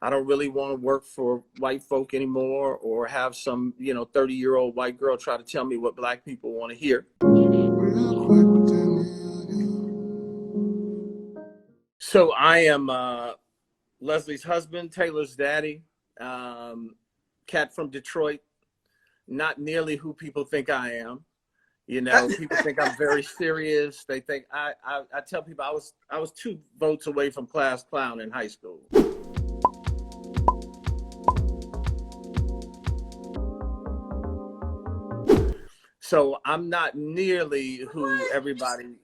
I don't really want to work for white folk anymore or have some, 30-year-old white girl try to tell me what black people want to hear. So I am Leslie's husband, Taylor's daddy, cat from Detroit, not nearly who people think I am. People think I'm very serious. They think I tell people I was 2 votes away from class clown in high school. So I'm not nearly who everybody,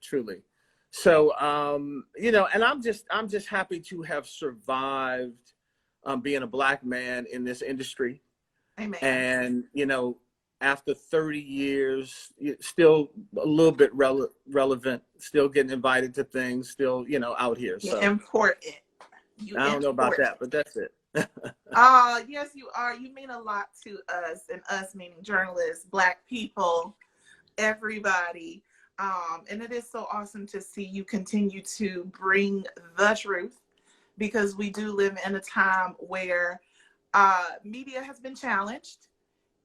truly. So and I'm just happy to have survived being a black man in this industry. Amen. And after 30 years, still a little bit relevant, still getting invited to things, still, out here. So important. I don't know about that, but that's it. Yes, you are. You mean a lot to us, and us meaning journalists, black people, everybody. And it is so awesome to see you continue to bring the truth, because we do live in a time where media has been challenged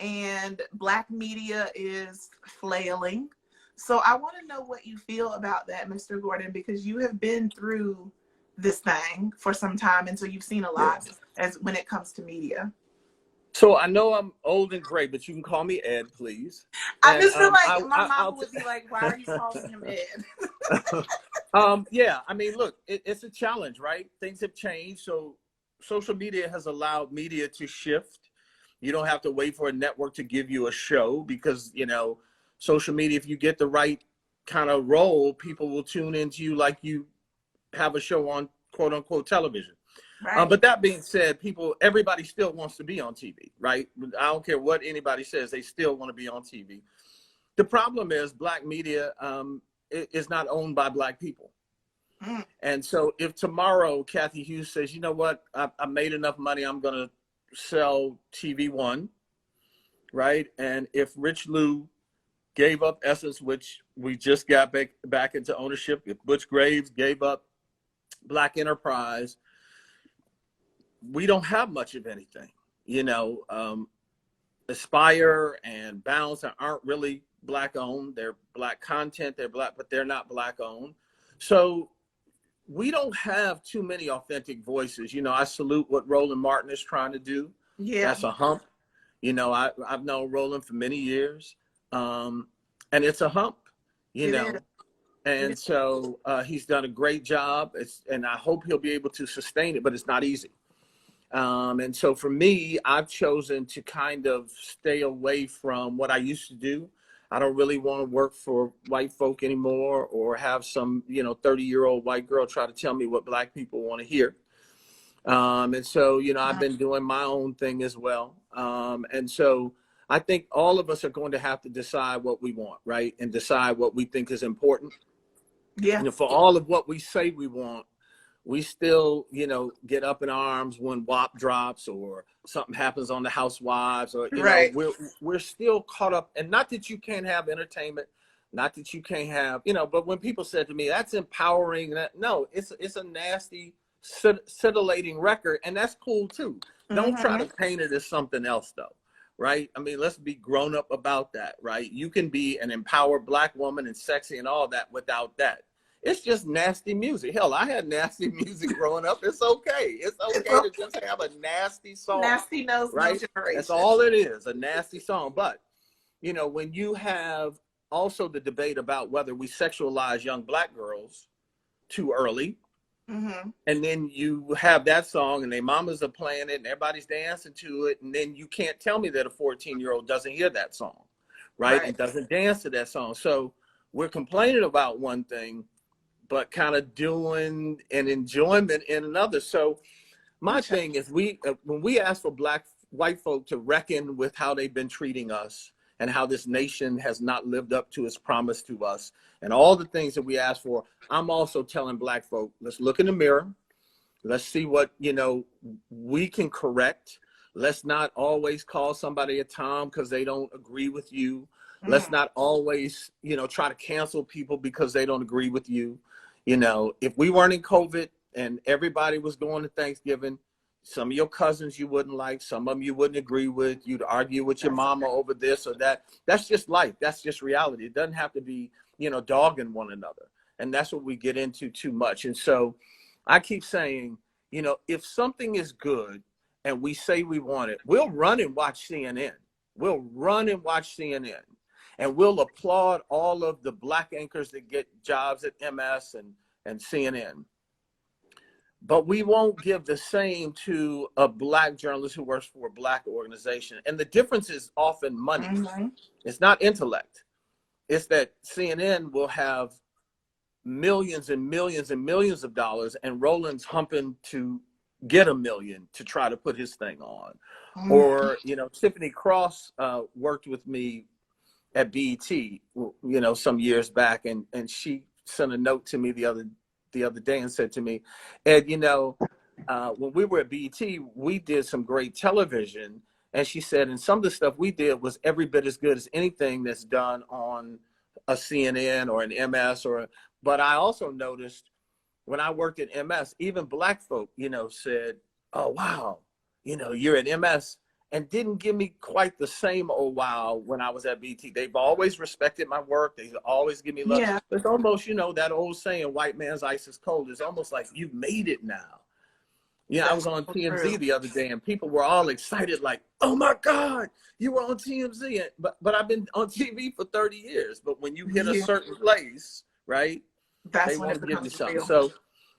and black media is flailing. So I want to know what you feel about that, Mr. Gordon, because you have been through this thing for some time, and so you've seen a lot as when it comes to media. So I know I'm old and gray, but you can call me Ed, please. I just feel like my mom would be like, "Why are you calling him Ed?" Yeah, I mean, look, it's a challenge, right? Things have changed, so social media has allowed media to shift. You don't have to wait for a network to give you a show because, social media, if you get the right kind of role, people will tune into you like you have a show on quote unquote television. Right. But that being said, everybody still wants to be on TV, right? I don't care what anybody says, they still want to be on TV. The problem is black media is not owned by black people. Mm. And so if tomorrow Kathy Hughes says, you know what, I made enough money, I'm going to sell TV One, right? And if Rich Lou gave up Essence, which we just got back into ownership, if Butch Graves gave up Black Enterprise, we don't have much of anything. Aspire and Bounce aren't really black owned. They're black content, they're black, but they're not black owned. So we don't have too many authentic voices. I salute what Roland Martin is trying to do. Yeah, that's a hump. I've known Roland for many years, and it's a hump. And so he's done a great job. And I hope he'll be able to sustain it, but it's not easy. And so for me, I've chosen to kind of stay away from what I used to do. I don't really want to work for white folk anymore or have some, 30-year-old white girl try to tell me what black people want to hear. And so, I've been doing my own thing as well. And so I think all of us are going to have to decide what we want, right? And decide what we think is important. Yeah. For all of what we say we want, we still, get up in arms when WAP drops or something happens on the Housewives, or, we're still caught up. And not that you can't have entertainment, not that you can't have, but when people said to me, that's empowering, no, it's a nasty, scintillating record. And that's cool too. Mm-hmm. Don't try to paint it as something else though. Right. I mean, let's be grown up about that. Right. You can be an empowered black woman and sexy and all that without that. It's just nasty music. Hell, I had nasty music growing up. It's okay. It's okay to just have a nasty song. Nasty knows no generation. That's all it is, a nasty song. But, when you have also the debate about whether we sexualize young black girls too early, mm-hmm. and then you have that song and their mamas are playing it and everybody's dancing to it, and then you can't tell me that a 14-year-old doesn't hear that song, right? And doesn't dance to that song. So we're complaining about one thing, but kind of doing an enjoyment in another. So my thing is when we ask for white folk to reckon with how they've been treating us and how this nation has not lived up to its promise to us and all the things that we ask for, I'm also telling black folk, let's look in the mirror. Let's see what, we can correct. Let's not always call somebody a Tom because they don't agree with you. Let's not always, try to cancel people because they don't agree with you. If we weren't in COVID and everybody was going to Thanksgiving, Some of your cousins you wouldn't like, some of them you wouldn't agree with. You'd argue with your mama over this or that. That's just life. That's just reality. It doesn't have to be, dogging one another. And that's what we get into too much. And so I keep saying, if something is good and we say we want it, we'll run and watch CNN. We'll run and watch CNN. And we'll applaud all of the Black anchors that get jobs at MS and CNN. But we won't give the same to a Black journalist who works for a Black organization. And the difference is often money. Mm-hmm. It's not intellect. It's that CNN will have millions and millions and millions of dollars, and Roland's humping to get $1 million to try to put his thing on. Mm-hmm. Or, Tiffany Cross worked with me at BET, some years back, and she sent a note to me the other day and said to me, Ed, when we were at BET, we did some great television. And she said, and some of the stuff we did was every bit as good as anything that's done on a CNN or an MS but I also noticed when I worked at MS, even Black folk, said, oh, wow, you're at MS, and didn't give me quite the same oh, wow when I was at BT. They've always respected my work. They always give me love. Yeah. It's almost, that old saying, white man's ice is cold. It's almost like you made it now. Yeah, I was on TMZ the other day, and people were all excited, like, oh, my God, you were on TMZ. But I've been on TV for 30 years. But when you hit a certain place, right, they won't give you something. Real. So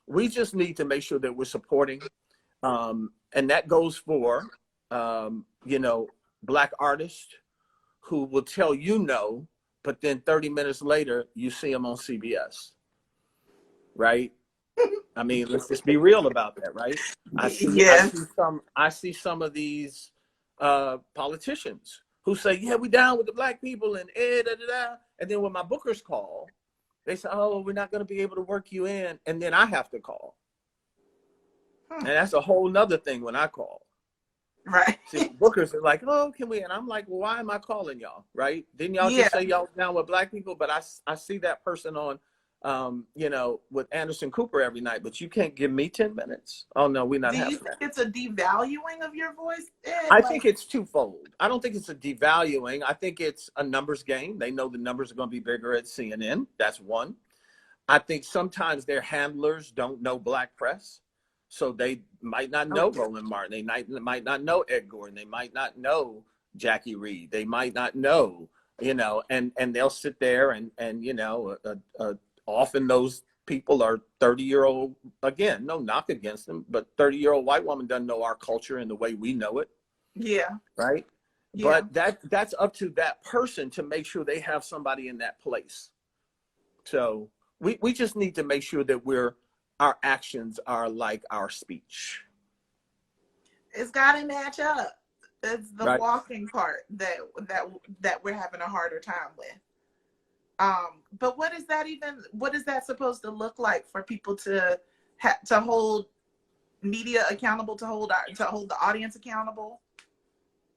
we just need to make sure that we're supporting. And that goes for, Black artists who will tell you no, but then 30 minutes later, you see them on CBS, right? I mean, let's just be real about that, right? I see some of these politicians who say, yeah, we down with the Black people and and then when my bookers call, they say, oh, we're not going to be able to work you in, and then I have to call. And that's a whole nother thing when I call. Right. See, bookers are like, oh, can we? And I'm like, well, why am I calling y'all? Right? Didn't y'all just say y'all down with Black people? But I see that person on, with Anderson Cooper every night, but you can't give me 10 minutes. Oh, no, we're not having that. Do you think it's a devaluing of your voice? I think it's twofold. I don't think it's a devaluing. I think it's a numbers game. They know the numbers are going to be bigger at CNN. That's one. I think sometimes their handlers don't know Black press. So they might not know Roland Martin. They might not know Ed Gordon. They might not know Jackie Reed. They might not know, and they'll sit there and often those people are 30-year-old, again, no knock against them, but 30-year-old white woman doesn't know our culture and the way we know it. Yeah. Right? Yeah. But that's up to that person to make sure they have somebody in that place. So we just need to make sure that our actions are like our speech. It's got to match up. It's the walking part that we're having a harder time with. But what is that supposed to look like for people to hold media accountable, to hold the audience accountable?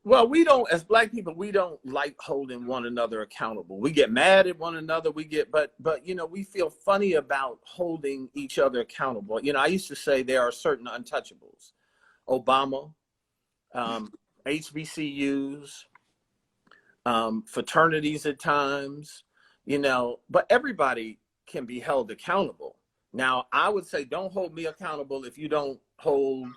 Well, we don't, as Black people, we don't like holding one another accountable. We get mad at one another. But we feel funny about holding each other accountable. I used to say there are certain untouchables. Obama, HBCUs, fraternities at times, but everybody can be held accountable. Now, I would say don't hold me accountable if you don't hold,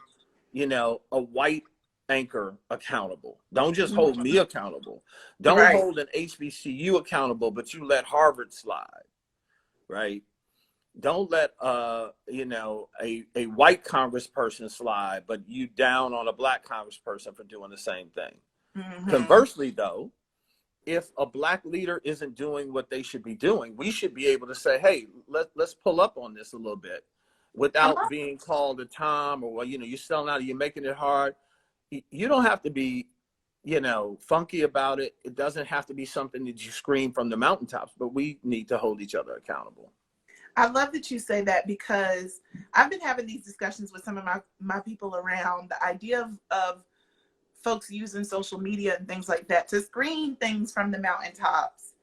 a white anchor accountable. Don't just hold me accountable. Don't hold an HBCU accountable, but you let Harvard slide, right? Don't let a white congressperson slide, but you down on a Black congressperson for doing the same thing. Mm-hmm. Conversely, though, if a Black leader isn't doing what they should be doing, we should be able to say, hey, let's pull up on this a little bit without being called a Tom or, you're selling out, you're making it hard. You don't have to be, funky about it. It doesn't have to be something that you scream from the mountaintops, but we need to hold each other accountable. I love that you say that, because I've been having these discussions with some of my people around the idea of folks using social media and things like that to screen things from the mountaintops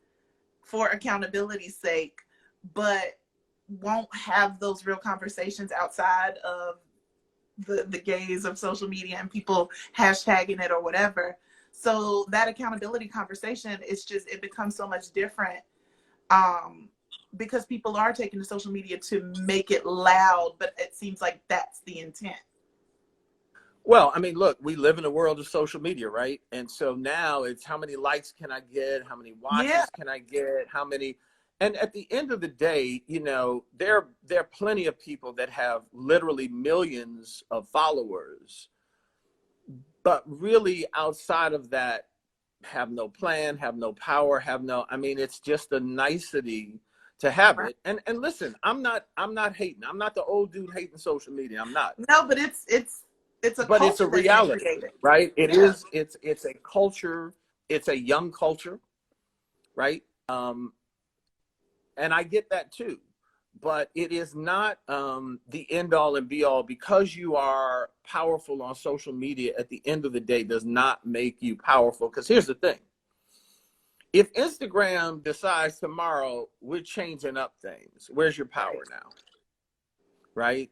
for accountability's sake, but won't have those real conversations outside of the gaze of social media and people hashtagging it or whatever. So that accountability conversation is just, it becomes so much different, because people are taking to social media to make it loud, but it seems like that's the intent. Well, I mean, look, we live in a world of social media, right? And so now it's how many likes can I get? How many watches Yeah. can I get? How many? And at the end of the day, you know, there are plenty of people that have literally millions of followers, but really outside of that, have no plan, have no power, have no, I mean, it's just a nicety to have Right. it. And listen, I'm not hating. I'm not the old dude hating social media. I'm not. No, but it's a But it's a culture that's been reality, created. right? It Yeah. is, it's a culture, it's a young culture, right? And I get that too. But it is not the end all and be all. Because you are powerful on social media at the end of the day does not make you powerful. Because here's the thing. If Instagram decides tomorrow we're changing up things, where's your power now? Right?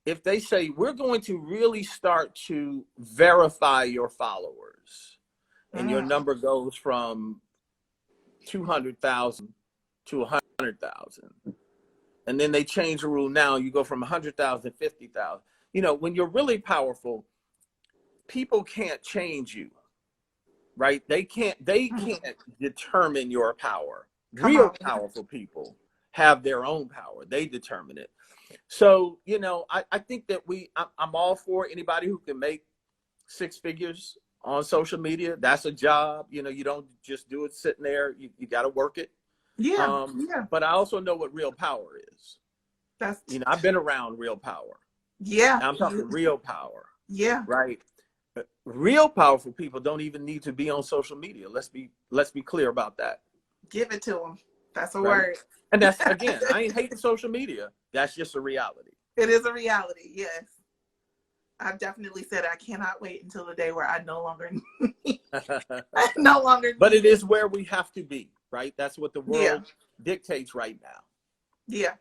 If they say we're going to really start to verify your followers and your number goes from 200,000 to 100,000, and then they change the rule now, you go from 100,000 to 50,000. You know, when you're really powerful, people can't change you, right? They can't determine your power. Come Real on. powerful people have their own power. They determine it. So, you know, I think that I'm all for anybody who can make six figures on social media. That's a job. You know, you don't just do it sitting there. You got to work it. Yeah. Yeah. But I also know what real power is. That's, You know, I've been around real power. yeah. I'm talking real power. Yeah. Right. Real powerful people don't even need to be on social media. Let's be clear about that. Give it to them. That's a Right? word. And that's, again, I ain't hating social media. That's just a reality. It is a reality. Yes. I've definitely said I cannot wait until the day where I no longer But it is where we have to be, right? That's what the world dictates right now. Yeah.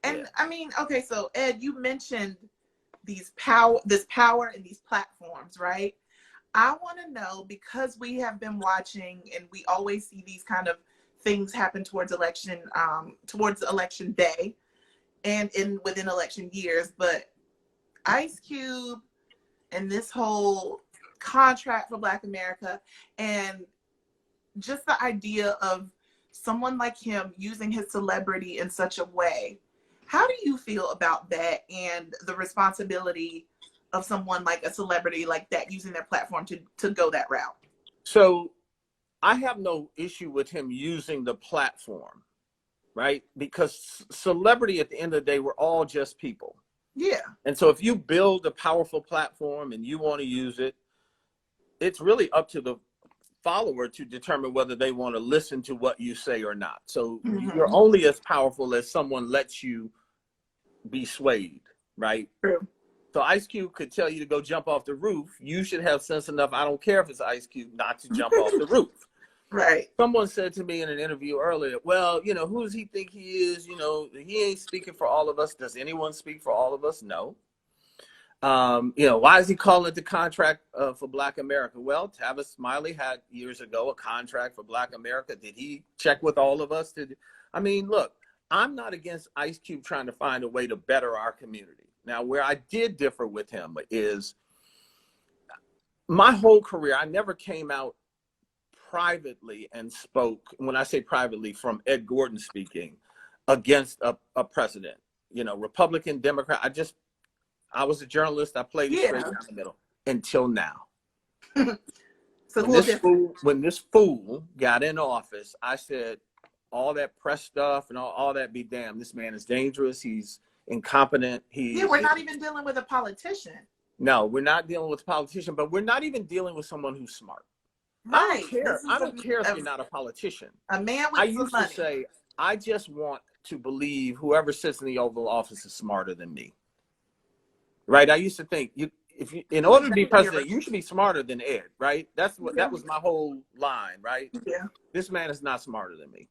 And I mean, okay, so Ed, you mentioned this power and these platforms, right? I want to know, because we have been watching and we always see these kind of things happen towards election day and within election years, but Ice Cube and this whole contract for Black America, and just the idea of someone like him using his celebrity in such a way. How do you feel about that and the responsibility of someone like a celebrity like that using their platform to go that route? So I have no issue with him using the platform, right? Because celebrity, at the end of the day, we're all just people. Yeah. And so if you build a powerful platform and you want to use it, it's really up to the follower to determine whether they want to listen to what you say or not. So you're only as powerful as someone lets you be swayed, right? True. So Ice Cube could tell you to go jump off the roof. You should have sense enough, I don't care if it's Ice Cube, not to jump off the roof. Right. Someone said to me in an interview earlier, well, you know, who does he think he is? You know, he ain't speaking for all of us. Does anyone speak for all of us? No. You know, why is he calling it the contract for Black America? Well, Tavis Smiley had years ago a contract for Black America. Did he check with all of us? I mean, look, I'm not against Ice Cube trying to find a way to better our community. Now, where I did differ with him is my whole career, I never came out privately and spoke, when I say privately, from Ed Gordon speaking, against a president, you know, Republican, Democrat. I was a journalist. I played it straight down the middle until now. So when this fool got in office, I said, all that press stuff and all that be damned. This man is dangerous. He's incompetent. We're not even dealing with a politician. No, we're not dealing with a politician, but we're not even dealing with someone who's smart. Right. I don't care if you're not a politician. A man with some money. To say, I just want to believe whoever sits in the Oval Office is smarter than me. Right? I used to think in order to be president, you should be smarter than Ed, right? That was my whole line, right? Yeah. This man is not smarter than me.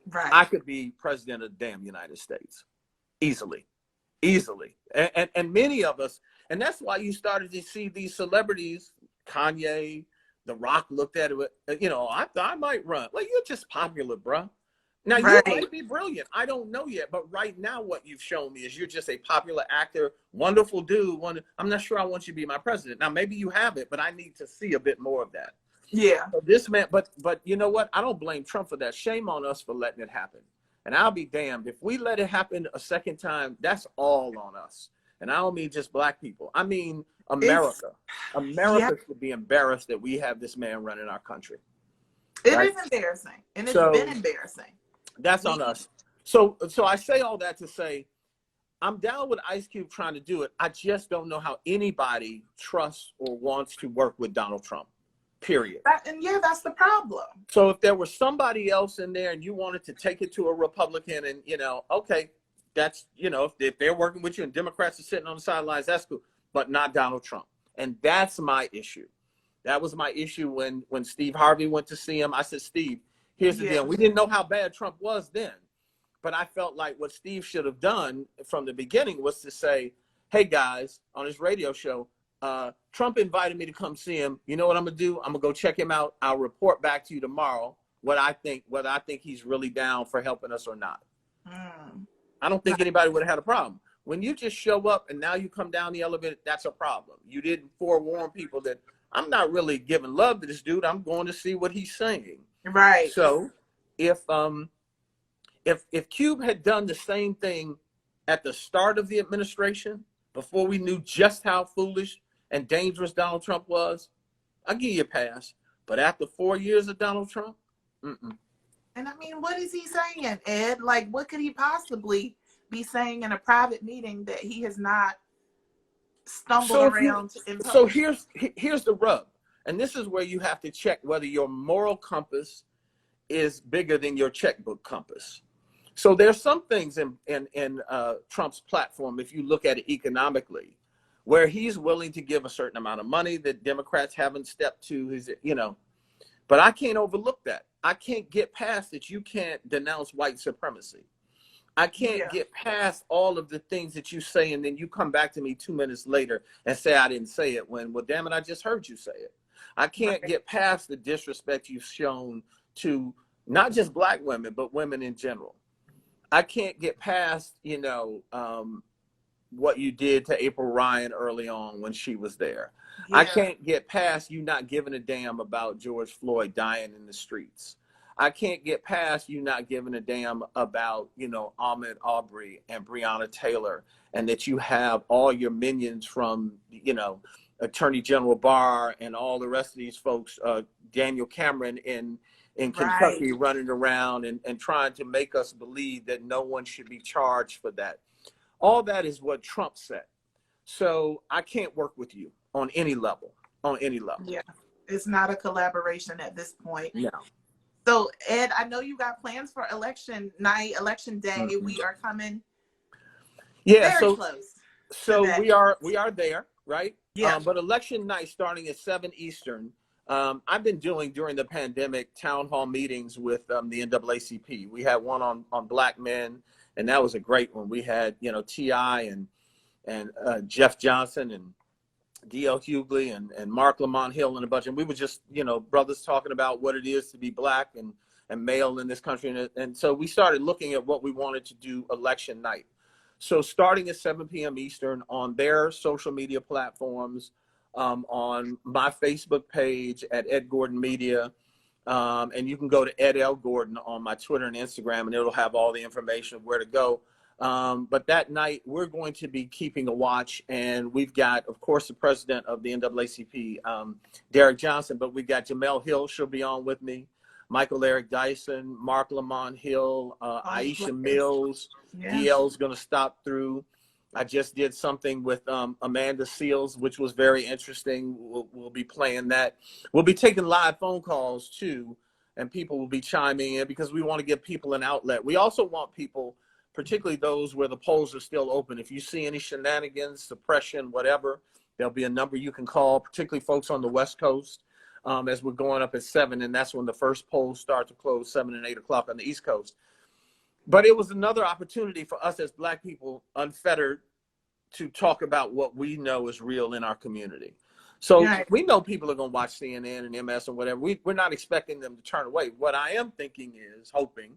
Right. I could be president of the damn United States. Easily. And many of us, And that's why you started to see these celebrities, Kanye, The Rock looked at it, you know, I thought I might run. Well, you're just popular, bro. Now, you Right. might be brilliant. I don't know yet. But right now, what you've shown me is you're just a popular actor, wonderful dude. I'm not sure I want you to be my president. Now, maybe you have it, but I need to see a bit more of that. Yeah. So this man, but you know what? I don't blame Trump for that. Shame on us for letting it happen. And I'll be damned if we let it happen a second time. That's all on us. And I don't mean just black people. I mean America. America should be embarrassed that we have this man running our country. It is embarrassing, and it's been embarrassing. That's on us. So I say all that to say, I'm down with Ice Cube trying to do it. I just don't know how anybody trusts or wants to work with Donald Trump, period. And yeah, that's the problem. So if there was somebody else in there and you wanted to take it to a Republican and, you know, okay, that's, you know, if they're working with you and Democrats are sitting on the sidelines, that's cool, but not Donald Trump. And that's my issue. That was my issue when Steve Harvey went to see him. I said, Steve, here's the deal. We didn't know how bad Trump was then. But I felt like what Steve should have done from the beginning was to say, hey, guys, on his radio show, Trump invited me to come see him. You know what I'm going to do? I'm going to go check him out. I'll report back to you tomorrow whether I think he's really down for helping us or not. I don't think anybody would have had a problem. When you just show up and now you come down the elevator, that's a problem. You didn't forewarn people that I'm not really giving love to this dude. I'm going to see what he's saying. Right. So if Cube had done the same thing at the start of the administration, before we knew just how foolish and dangerous Donald Trump was, I'll give you a pass. But after 4 years of Donald Trump, mm-mm. And I mean, what is he saying, Ed? Like, what could he possibly be saying in a private meeting that he has not stumbled around to impose? So here's the rub. And this is where you have to check whether your moral compass is bigger than your checkbook compass. So there's some things in Trump's platform, if you look at it economically, where he's willing to give a certain amount of money that Democrats haven't stepped to his, you know, but I can't overlook that. I can't get past that. You can't denounce white supremacy. I can't get past all of the things that you say, and then you come back to me 2 minutes later and say I didn't say it when, well, damn it, I just heard you say it. I can't get past the disrespect you've shown to not just black women, but women in general. I can't get past, you know, what you did to April Ryan early on when she was there. I can't get past you not giving a damn about George Floyd dying in the streets. I can't get past you not giving a damn about, you know, Ahmaud Arbery and Breonna Taylor, and that you have all your minions from, you know, Attorney General Barr and all the rest of these folks, Daniel Cameron in Kentucky running around and trying to make us believe that no one should be charged for that. All that is what Trump said. So I can't work with you on any level, Yeah, it's not a collaboration at this point. No. So Ed, I know you got plans for election night, election day. Mm-hmm. We are coming very close. So we are there, right? Yeah. But election night starting at 7 Eastern. I've been doing during the pandemic town hall meetings with the NAACP. We had one on black men, and that was a great one. We had, you know, T.I. and Jeff Johnson and D.L. Hughley and Mark Lamont Hill and a bunch. And we were just, you know, brothers talking about what it is to be black and male in this country. And so we started looking at what we wanted to do election night. So starting at 7 p.m. Eastern on their social media platforms, on my Facebook page at Ed Gordon Media, and you can go to Ed L. Gordon on my Twitter and Instagram, and it'll have all the information of where to go. But that night, we're going to be keeping a watch, and we've got, of course, the president of the NAACP, Derek Johnson, but we've got Jamel Hill, she'll be on with me, Michael Eric Dyson, Mark Lamont Hill, Aisha Mills, DL's going to stop through. I just did something with Amanda Seals, which was very interesting. We'll be playing that. We'll be taking live phone calls, too, and people will be chiming in because we want to give people an outlet. We also want people, particularly those where the polls are still open. If you see any shenanigans, suppression, whatever, there'll be a number you can call, particularly folks on the West Coast, as we're going up at 7, and that's when the first polls start to close, 7 and 8 o'clock on the East Coast. But it was another opportunity for us as black people, unfettered, talk about what we know is real in our community. So Right. we know people are going to watch CNN and MS and whatever. We're not expecting them to turn away. What I am thinking is, hoping,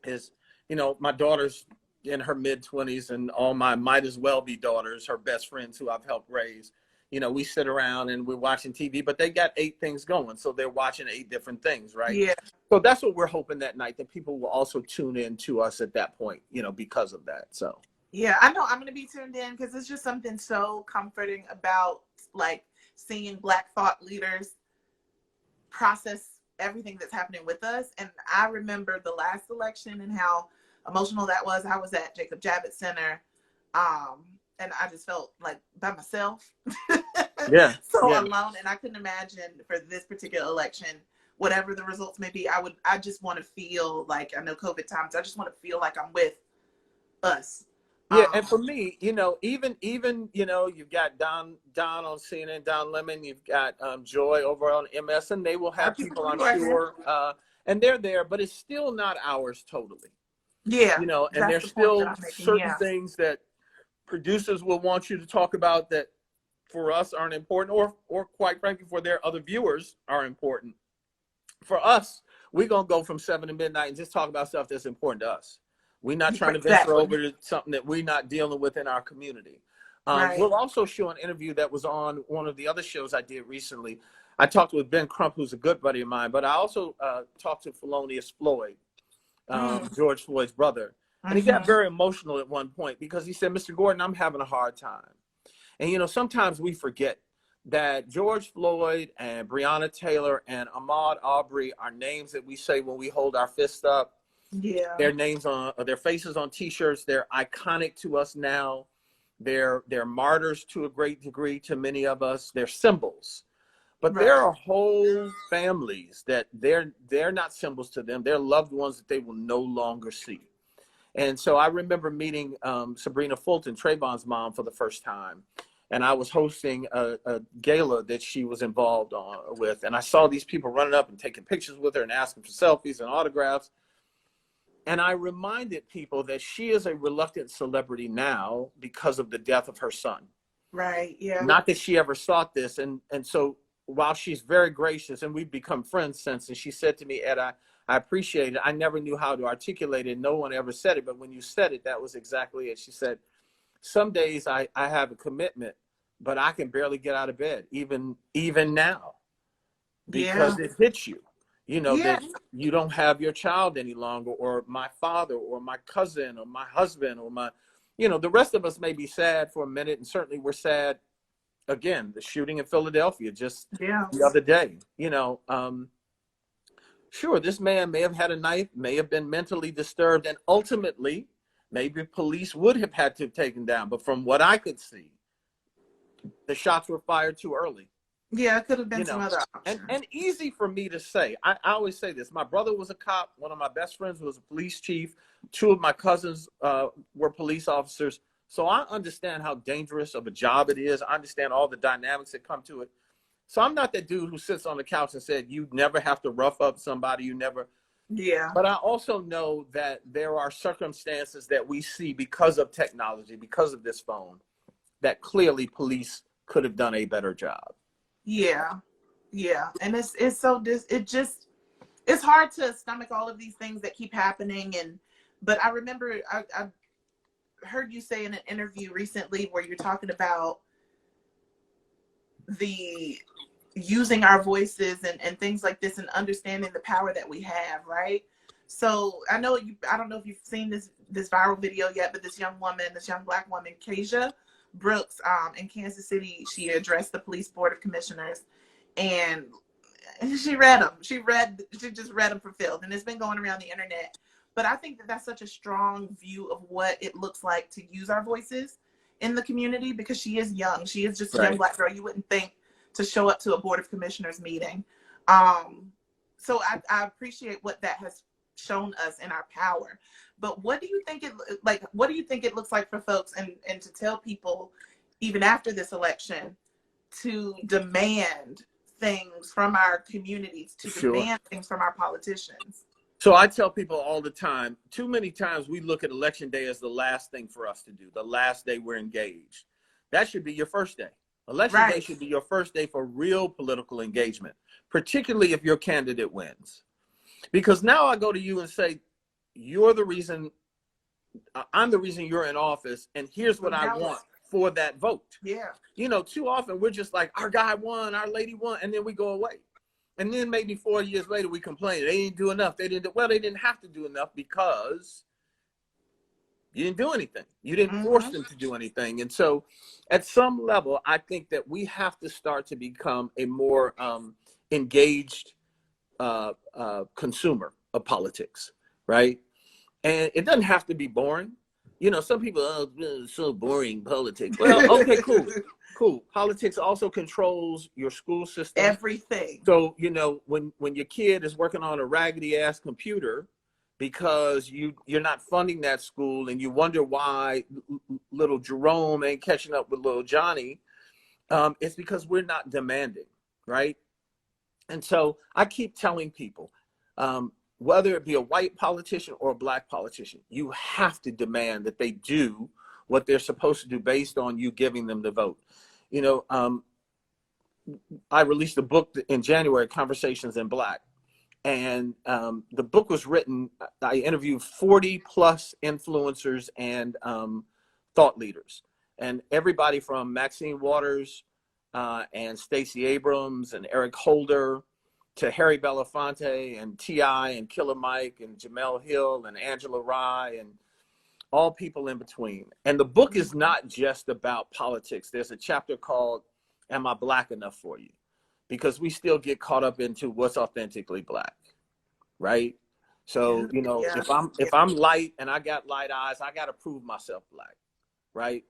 is, you know, my daughter's in her mid-20s, and all my might as well be daughters, her best friends who I've helped raise, you know, we sit around and we're watching TV, but they got 8 things going. So they're watching 8 different things, right? Yeah. So that's what we're hoping that night, that people will also tune in to us at that point, you know, because of that. So. Yeah, I know I'm going to be tuned in because it's just something so comforting about like seeing Black thought leaders process everything that's happening with us. And I remember the last election and how emotional that was. I was at Jacob Javits Center, and I just felt like by myself, Yeah, so yeah. alone. And I couldn't imagine for this particular election, whatever the results may be, I just want to feel like, I know COVID times, I just want to feel like I'm with us. Yeah, and for me, you know, even you know, you've got Don on CNN, Don Lemon, you've got Joy over on MS, and they will have people, I'm sure, and they're there, but it's still not ours totally. Yeah, you know, and there's the point still that I'm making, certain things that producers will want you to talk about that for us aren't important, or quite frankly, for their other viewers are important. For us, we're gonna go from 7 to midnight and just talk about stuff that's important to us. We're not trying to venture over to something that we're not dealing with in our community. Right. We'll also show an interview that was on one of the other shows I did recently. I talked with Ben Crump, who's a good buddy of mine, but I also talked to Felonious Floyd, George Floyd's brother. And he got very emotional at one point because he said, Mr. Gordon, I'm having a hard time. And, you know, sometimes we forget that George Floyd and Breonna Taylor and Ahmaud Arbery are names that we say when we hold our fists up. Yeah. Their names on, their faces on T-shirts. They're iconic to us now. They're martyrs to a great degree to many of us. They're symbols. But there are whole families that they're not symbols to them. They're loved ones that they will no longer see. And so I remember meeting Sabrina Fulton, Trayvon's mom, for the first time. And I was hosting a gala that she was involved with. And I saw these people running up and taking pictures with her and asking for selfies and autographs. And I reminded people that she is a reluctant celebrity now because of the death of her son. Right, yeah. Not that she ever sought this. And so while she's very gracious, and we've become friends since, and she said to me, Ed, I appreciate it. I never knew how to articulate it. No one ever said it. But when you said it, that was exactly it. She said, some days I have a commitment, but I can barely get out of bed, even now, because it hits you. You know, that you don't have your child any longer, or my father, or my cousin, or my husband, or my, you know, the rest of us may be sad for a minute. And certainly we're sad. Again, the shooting in Philadelphia just the other day, you know, sure, this man may have had a knife, may have been mentally disturbed, and ultimately maybe police would have had to have taken down. But from what I could see, the shots were fired too early. Yeah, it could have been some other option. And easy for me to say. I always say this. My brother was a cop. One of my best friends was a police chief. 2 of my cousins were police officers. So I understand how dangerous of a job it is. I understand all the dynamics that come to it. So I'm not that dude who sits on the couch and said, you never have to rough up somebody. You never. Yeah. But I also know that there are circumstances that we see because of technology, because of this phone, that clearly police could have done a better job. Yeah. Yeah. And it's hard to stomach all of these things that keep happening. But I remember I heard you say in an interview recently where you're talking about the using our voices and things like this, and understanding the power that we have, right? So I don't know if you've seen this viral video yet, but this young Black woman, Kasia Brooks, in Kansas City, she addressed the police board of commissioners, and she read them. She just read them for filth, and it's been going around the internet. But I think that that's such a strong view of what it looks like to use our voices in the community, because she is young. She is just a young Black girl. You wouldn't think to show up to a board of commissioners meeting. So I appreciate what that has shown us in our power. But what do you think it looks like for folks and to tell people, even after this election, to demand things from our communities, to demand things from our politicians? So I tell people all the time, too many times we look at election day as the last thing for us to do, the last day we're engaged. That should be your first day. Election day should be your first day for real political engagement, particularly if your candidate wins. Because now I go to you and say, you're the reason, I'm the reason you're in office, and here's what I want for that vote. Yeah. You know, too often we're just like, our guy won, our lady won, and then we go away. And then maybe 4 years later, we complain, they didn't do enough. They didn't have to do enough because you didn't do anything. You didn't force them to do anything. And so at some level, I think that we have to start to become a more engaged consumer of politics, right? And it doesn't have to be boring. You know, some people, oh, it's so boring, politics. Well, okay, cool. Politics also controls your school system. Everything. So, you know, when your kid is working on a raggedy ass computer because you're not funding that school, and you wonder why little Jerome ain't catching up with little Johnny, it's because we're not demanding, right? And so I keep telling people, whether it be a white politician or a black politician, you have to demand that they do what they're supposed to do based on you giving them the vote. You know, I released a book in January, Conversations in Black. And the book was written, I interviewed 40 plus influencers and thought leaders. And everybody from Maxine Waters and Stacey Abrams and Eric Holder to Harry Belafonte and T.I. and Killer Mike and Jamel Hill and Angela Rye and all people in between. And the book is not just about politics. There's a chapter called, Am I Black Enough for You? Because we still get caught up into what's authentically Black, right? So, you know, if I'm light and I got light eyes, I got to prove myself Black, right?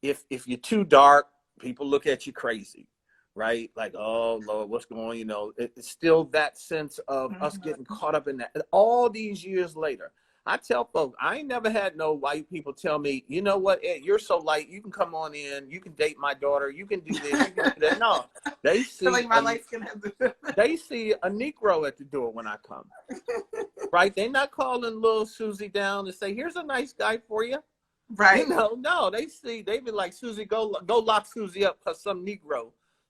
If you're too dark, people look at you crazy, right? Like, oh Lord, what's going on? You know, it's still that sense of us getting caught up in that. All these years later, I tell folks, I ain't never had no white people tell me, you know what, Ed, you're so light, you can come on in, you can date my daughter, you can do this, you can do that. No, they see like my light skin they see a Negro at the door when I come, right? They're not calling little Susie down to say, here's a nice guy for you. Right. You know, no, they be like, Susie, go lock Susie up because some 6'2"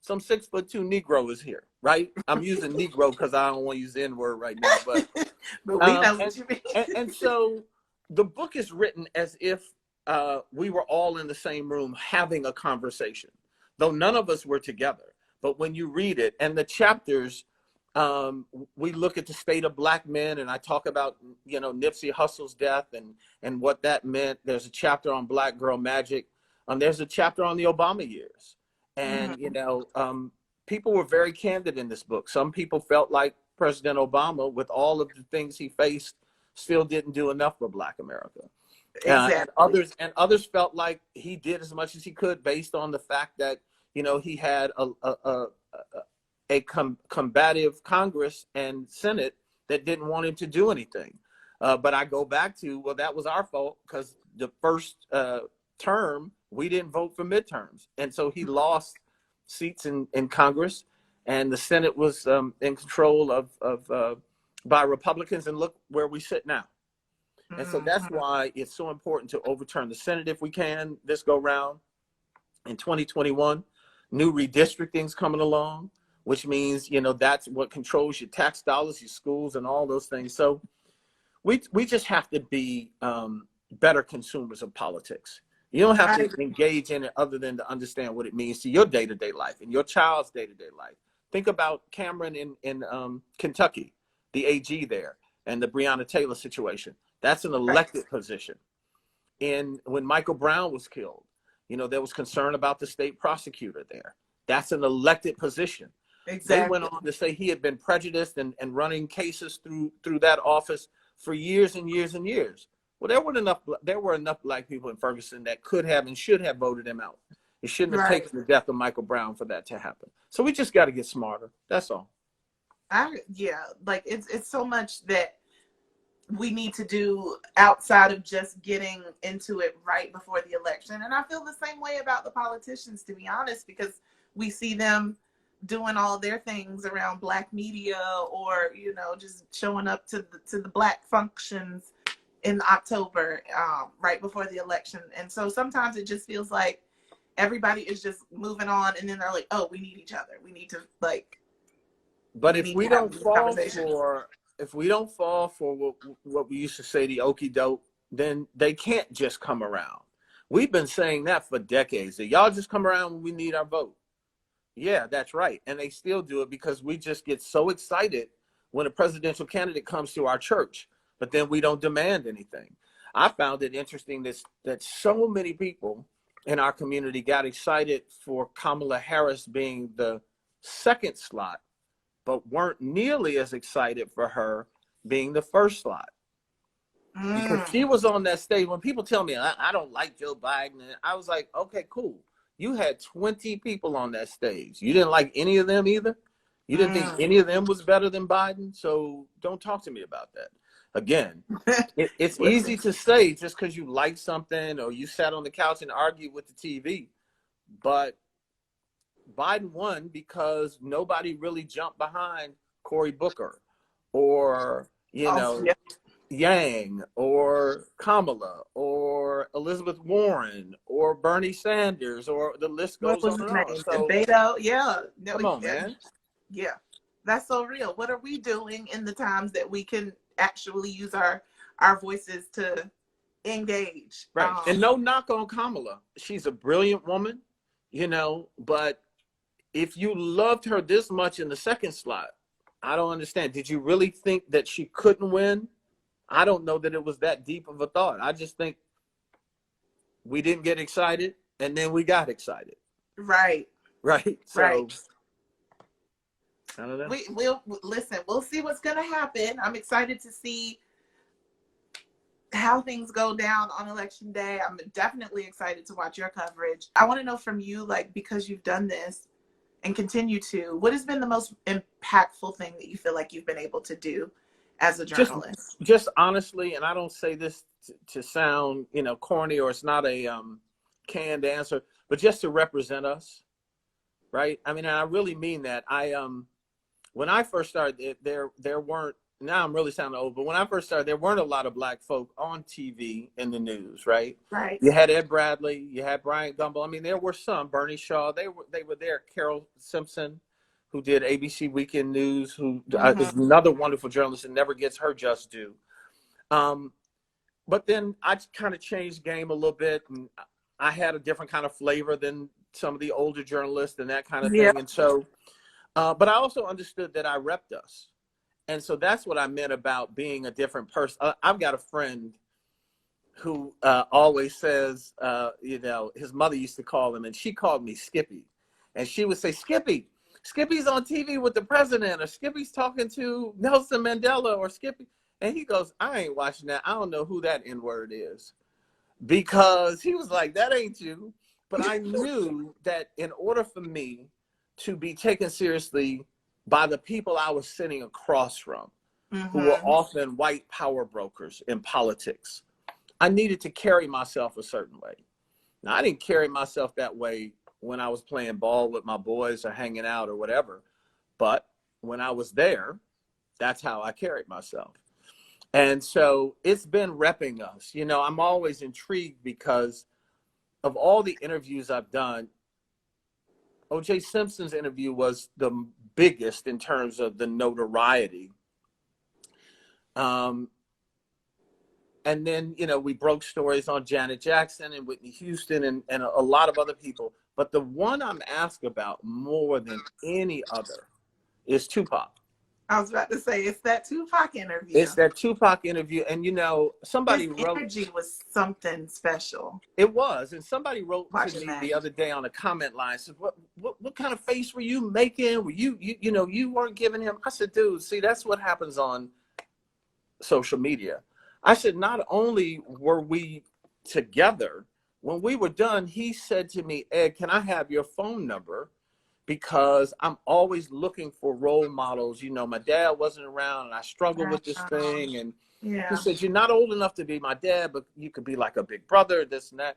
Negro is here, right? I'm using Negro because I don't want to use the N-word right now, but we know what you mean. and so the book is written as if we were all in the same room having a conversation, though none of us were together. But when you read it and the chapters, we look at the state of Black men, and I talk about, you know, Nipsey Hussle's death and what that meant. There's a chapter on Black Girl Magic. There's a chapter on the Obama years. And, you know, people were very candid in this book. Some people felt like President Obama, with all of the things he faced, still didn't do enough for Black America. Exactly. And others felt like he did as much as he could based on the fact that, you know, he had a combative Congress and Senate that didn't want him to do anything. But I go back to, well, that was our fault because the first term, we didn't vote for midterms. And so he lost seats in Congress, and the Senate was in control of by Republicans, and look where we sit now. And so that's why it's so important to overturn the Senate if we can this go round. In 2021, new redistricting's coming along, which means, you know, that's what controls your tax dollars, your schools, and all those things. So we just have to be better consumers of politics. You don't have to engage in it other than to understand what it means to your day-to-day life and your child's day-to-day life. Think about Cameron in Kentucky, the AG there, and the Breonna Taylor situation. That's an elected position. When Michael Brown was killed, you know, there was concern about the state prosecutor there. That's an elected position. Exactly. They went on to say he had been prejudiced and running cases through that office for years and years and years. Well, there were enough Black people in Ferguson that could have and should have voted him out. It shouldn't have taken the death of Michael Brown for that to happen. So we just got to get smarter. That's all. Like it's so much that we need to do outside of just getting into it right before the election. And I feel the same way about the politicians, to be honest, because we see them doing all their things around Black media, or you know, just showing up to the Black functions in October, right before the election. And so sometimes it just feels like everybody is just moving on, and then they're like, oh, we need each other, we need to like, But we if need to we have don't these fall conversations. for what we used to say, the okie doke, then they can't just come around. We've been saying that for decades, that y'all just come around when we need our vote. Yeah, that's right. And they still do it because we just get so excited when a presidential candidate comes to our church, but then we don't demand anything. I found it interesting that so many people in our community got excited for Kamala Harris being the second slot, but weren't nearly as excited for her being the first slot. Because she was on that stage. When people tell me I don't like Joe Biden, I was like, okay, cool. You had 20 people on that stage. You didn't like any of them either. You didn't think any of them was better than Biden. So don't talk to me about that. Again, it's easy to say just because you like something or you sat on the couch and argued with the TV. But Biden won because nobody really jumped behind Cory Booker or, Yeah. Yang or Kamala or Elizabeth Warren or Bernie Sanders, or the list What goes was on his and on. name? So Beto? Yeah. No, come on, man. yeah. That's so real. What are we doing in the times that we can actually use our voices to engage? Right. And no knock on Kamala. She's a brilliant woman, but if you loved her this much in the second slot, I don't understand. Did you really think that she couldn't win? I don't know that it was that deep of a thought. I just think we didn't get excited, and then we got excited. Right. Right. So right. I don't know. We'll listen. We'll see what's going to happen. I'm excited to see how things go down on election day. I'm definitely excited to watch your coverage. I want to know from you, like, because you've done this and continue to, what has been the most impactful thing that you feel like you've been able to do as a journalist? Just honestly, and I don't say this to sound, corny, or it's not a canned answer, but just to represent us, right? I mean, I really mean that. When I first started, there weren't. Now I'm really sounding old, but when I first started, there weren't a lot of Black folk on TV in the news, right? Right. You had Ed Bradley, you had Brian Gumbel. I mean, there were some. Bernie Shaw, they were there. Carol Simpson, who did ABC Weekend News, who is another wonderful journalist and never gets her just due. But then I kind of changed game a little bit, and I had a different kind of flavor than some of the older journalists and that kind of thing. And so, but I also understood that I repped us. And so that's what I meant about being a different person. I've got a friend who always says, his mother used to call him, and she called me Skippy. And she would say, Skippy's on TV with the president, or Skippy's talking to Nelson Mandela, or Skippy. And he goes, I ain't watching that. I don't know who that N-word is. Because he was like, that ain't you. But I knew that in order for me to be taken seriously by the people I was sitting across from, who were often white power brokers in politics, I needed to carry myself a certain way. Now, I didn't carry myself that way when I was playing ball with my boys or hanging out or whatever. But when I was there, that's how I carried myself. And so it's been repping us. I'm always intrigued because of all the interviews I've done. O.J. Simpson's interview was the biggest in terms of the notoriety. And then, we broke stories on Janet Jackson and Whitney Houston and a lot of other people. But the one I'm asked about more than any other is Tupac. I was about to say, it's that Tupac interview. It's that Tupac interview. And, somebody His wrote. energy was something special. It was. And somebody wrote to me the other day on a comment line, said, what kind of face were you making? Were you weren't giving him? I said, dude, see, that's what happens on social media. I said, not only were we together, when we were done, he said to me, Ed, can I have your phone number? Because I'm always looking for role models. My dad wasn't around and I struggle with this thing. And he said, you're not old enough to be my dad, but you could be like a big brother, this and that.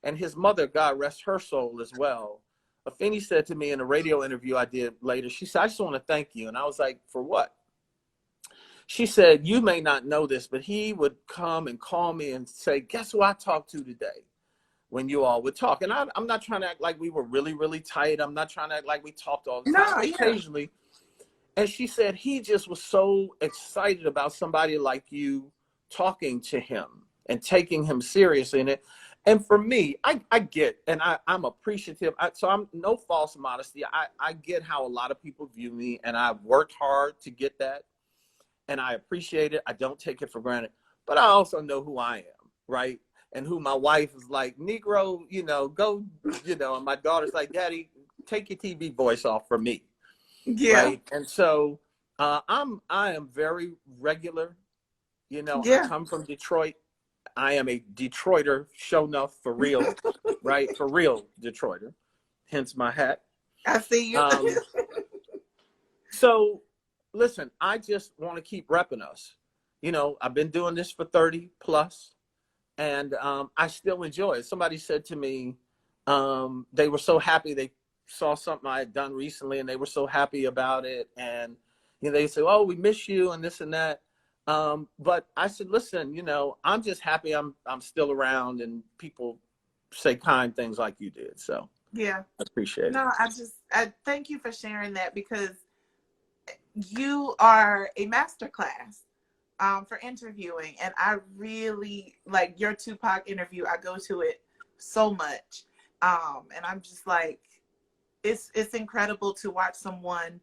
And his mother, God rest her soul as well, Afeni said to me in a radio interview I did later, she said, I just want to thank you. And I was like, for what? She said, you may not know this, but he would come and call me and say, guess who I talked to today? When you all would talk. And I'm not trying to act like we were really, really tight. I'm not trying to act like we talked all the time. No, yeah. Occasionally. And she said, he just was so excited about somebody like you talking to him and taking him serious in it. And for me, I get, and I'm appreciative. So I'm no false modesty. I get how a lot of people view me, and I've worked hard to get that. And I appreciate it. I don't take it for granted. But I also know who I am, right? And who my wife is like, Negro, you know, go, you know, and my daughter's like, Daddy, take your TV voice off for me. Yeah. Right. And so I am very regular. You know, Yeah. I come from Detroit. I am a Detroiter, show enough, for real, right? For real Detroiter, hence my hat. I see you. So listen, I just want to keep repping us. You know, I've been doing this for 30 plus, and I still enjoy it. Somebody said to me, they were so happy they saw something I had done recently, and they were so happy about it. And you know, they say, "Oh, we miss you," and this and that. But I said, "Listen, you know, I'm just happy I'm still around, and people say kind things like you did." So yeah, I appreciate it. No, I thank you for sharing that, because you are a masterclass for interviewing, and I really like your Tupac interview. I go to it so much, and I'm just like, it's incredible to watch someone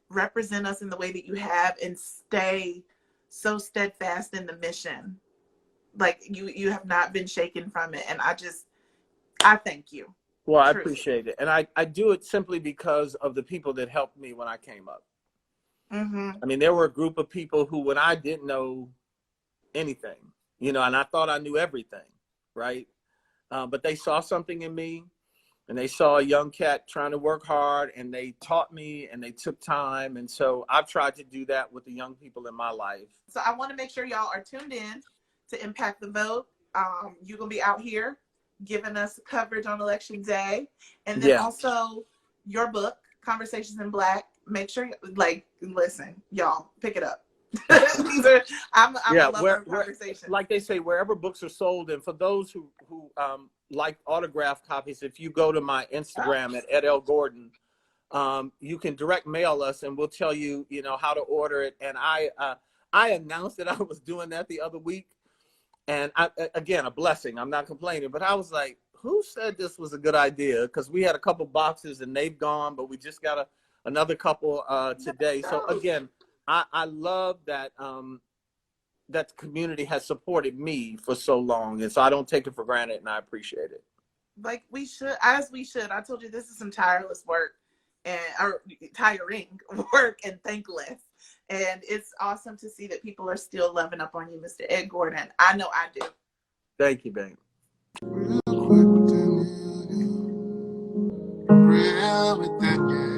represent us in the way that you have and stay so steadfast in the mission. Like you have not been shaken from it, and I thank you. Well, I Truly. appreciate it, and I do it simply because of the people that helped me when I came up. Mm-hmm. I mean, there were a group of people who, when I didn't know anything, you know, and I thought I knew everything, right? But they saw something in me, and they saw a young cat trying to work hard, and they taught me, and they took time. And so I've tried to do that with the young people in my life. So I want to make sure y'all are tuned in to Impact the Vote. You're going to be out here giving us coverage on Election Day. And then also your book, Conversations in Black. Make sure, listen, y'all, pick it up. I'm a lover of conversation. Like they say, wherever books are sold. And for those who like autograph copies, if you go to my Instagram at Ed L. Gordon, you can direct mail us, and we'll tell you, you know, how to order it. And I announced that I was doing that the other week. And again, a blessing. I'm not complaining, but I was like, who said this was a good idea? Because we had a couple boxes and they've gone, but we just got another couple today. So again, I love that that the community has supported me for so long, and so I don't take it for granted, and I appreciate it. Like we should. I told you this is some tireless work, or tiring work, and thankless. And it's awesome to see that people are still loving up on you, Mr. Ed Gordon. I know I do. Thank you, babe. Real quick with that, real with that, yeah.